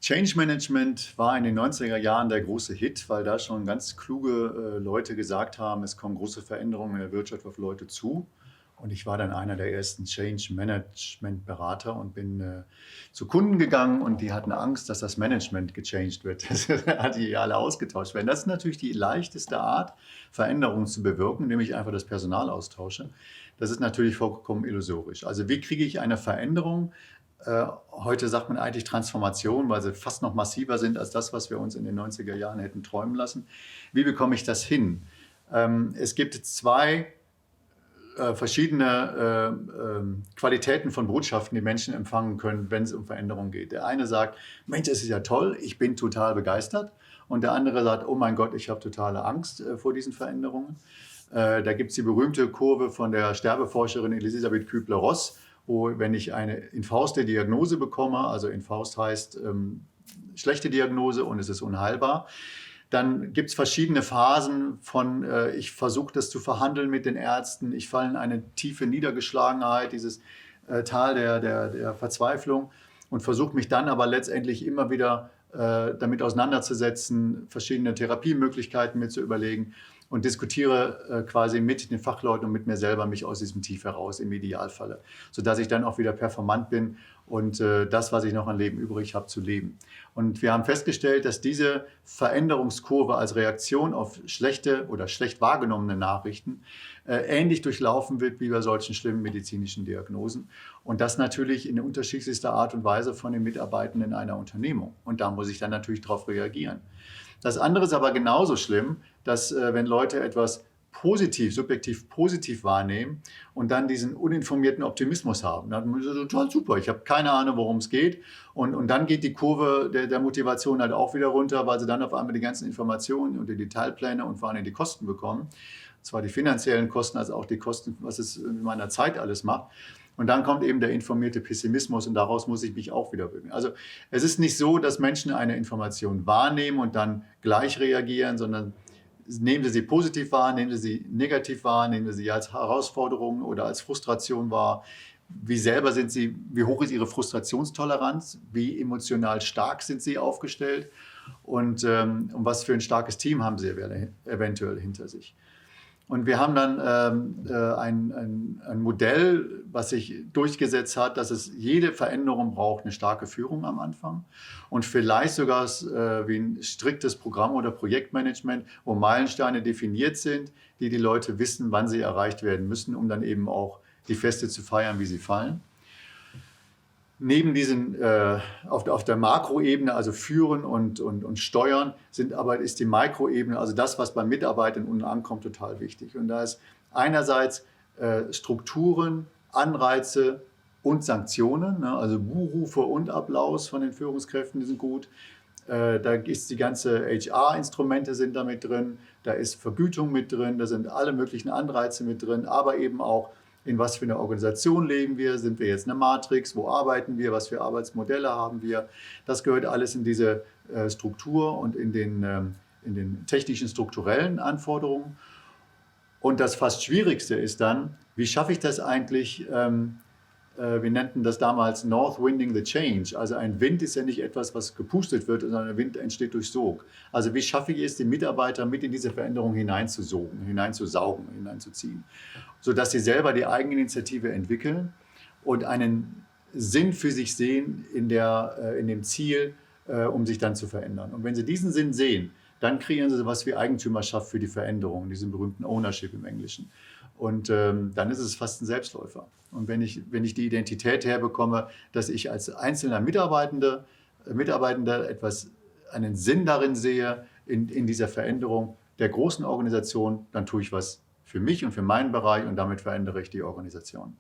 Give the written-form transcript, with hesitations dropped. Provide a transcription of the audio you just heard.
Change Management war in den 90er Jahren der große Hit, weil da schon ganz kluge Leute gesagt haben, es kommen große Veränderungen in der Wirtschaft auf Leute zu. Und ich war dann einer der ersten Change Management Berater und bin zu Kunden gegangen und die hatten Angst, dass das Management gechanged wird, dass die alle ausgetauscht werden. Das ist natürlich die leichteste Art, Veränderungen zu bewirken, nämlich einfach das Personal austausche. Das ist natürlich vollkommen illusorisch. Also wie kriege ich eine Veränderung? Heute sagt man eigentlich Transformation, weil sie fast noch massiver sind als das, was wir uns in den 90er Jahren hätten träumen lassen. Wie bekomme ich das hin? Es gibt zwei verschiedene Qualitäten von Botschaften, die Menschen empfangen können, wenn es um Veränderung geht. Der eine sagt, Mensch, es ist ja toll, ich bin total begeistert. Und der andere sagt, oh mein Gott, ich habe totale Angst vor diesen Veränderungen. Da gibt es die berühmte Kurve von der Sterbeforscherin Elisabeth Kübler-Ross, wo, wenn ich eine infauste Diagnose bekomme, also infaust heißt schlechte Diagnose und es ist unheilbar, dann gibt es verschiedene Phasen von, ich versuche das zu verhandeln mit den Ärzten, ich falle in eine tiefe Niedergeschlagenheit, dieses Tal der Verzweiflung und versuche mich dann aber letztendlich immer wieder damit auseinanderzusetzen, verschiedene Therapiemöglichkeiten mir zu überlegen und diskutiere quasi mit den Fachleuten und mit mir selber mich aus diesem Tief heraus im Idealfalle, sodass ich dann auch wieder performant bin und das, was ich noch an Leben übrig habe, zu leben. Und wir haben festgestellt, dass diese Veränderungskurve als Reaktion auf schlechte oder schlecht wahrgenommene Nachrichten ähnlich durchlaufen wird wie bei solchen schlimmen medizinischen Diagnosen. Und das natürlich in unterschiedlichster Art und Weise von den Mitarbeitenden in einer Unternehmung. Und da muss ich dann natürlich darauf reagieren. Das andere ist aber genauso schlimm, dass wenn Leute etwas positiv, subjektiv positiv wahrnehmen und dann diesen uninformierten Optimismus haben. Dann ist das total super, ich habe keine Ahnung, worum es geht. Und dann geht die Kurve der Motivation halt auch wieder runter, weil sie dann auf einmal die ganzen Informationen und die Detailpläne und vor allem die Kosten bekommen. Zwar die finanziellen Kosten, als auch die Kosten, was es in meiner Zeit alles macht. Und dann kommt eben der informierte Pessimismus und daraus muss ich mich auch wieder bewegen. Also es ist nicht so, dass Menschen eine Information wahrnehmen und dann gleich reagieren, sondern nehmen Sie positiv wahr, nehmen Sie negativ wahr, nehmen Sie als Herausforderung oder als Frustration wahr. Wie selber sind Sie, wie hoch ist Ihre Frustrationstoleranz, wie emotional stark sind Sie aufgestellt und was für ein starkes Team haben Sie eventuell hinter sich. Und wir haben dann ein Modell, was sich durchgesetzt hat, dass es jede Veränderung braucht eine starke Führung am Anfang und vielleicht sogar wie ein striktes Programm- oder Projektmanagement, wo Meilensteine definiert sind, die Leute wissen, wann sie erreicht werden müssen, um dann eben auch die Feste zu feiern, wie sie fallen. Neben diesen, auf der Makroebene, also Führen und Steuern, ist die Mikroebene, also das, was bei Mitarbeitern unten ankommt, total wichtig. Und da ist einerseits Strukturen, Anreize und Sanktionen, ne, also Buhrufe und Applaus von den Führungskräften, die sind gut. Da ist die ganze HR-Instrumente sind da mit drin, da ist Vergütung mit drin, da sind alle möglichen Anreize mit drin, aber eben auch in was für eine Organisation leben wir, sind wir jetzt eine Matrix, wo arbeiten wir, was für Arbeitsmodelle haben wir. Das gehört alles in diese Struktur und in den technischen, strukturellen Anforderungen. Und das fast Schwierigste ist dann, wie schaffe ich das eigentlich, wir nannten das damals North Winding the Change. Also ein Wind ist ja nicht etwas, was gepustet wird, sondern ein Wind entsteht durch Sog. Also wie schaffe ich es, die Mitarbeiter mit in diese Veränderung hineinzusaugen, hineinzuziehen, sodass sie selber die Eigeninitiative entwickeln und einen Sinn für sich sehen in dem Ziel, um sich dann zu verändern. Und wenn sie diesen Sinn sehen, dann kreieren sie sowas wie Eigentümerschaft für die Veränderung, diesen berühmten Ownership im Englischen. Und dann ist es fast ein Selbstläufer. Und wenn ich die Identität herbekomme, dass ich als einzelner Mitarbeitender einen Sinn darin sehe, in dieser Veränderung der großen Organisation, dann tue ich was für mich und für meinen Bereich und damit verändere ich die Organisation.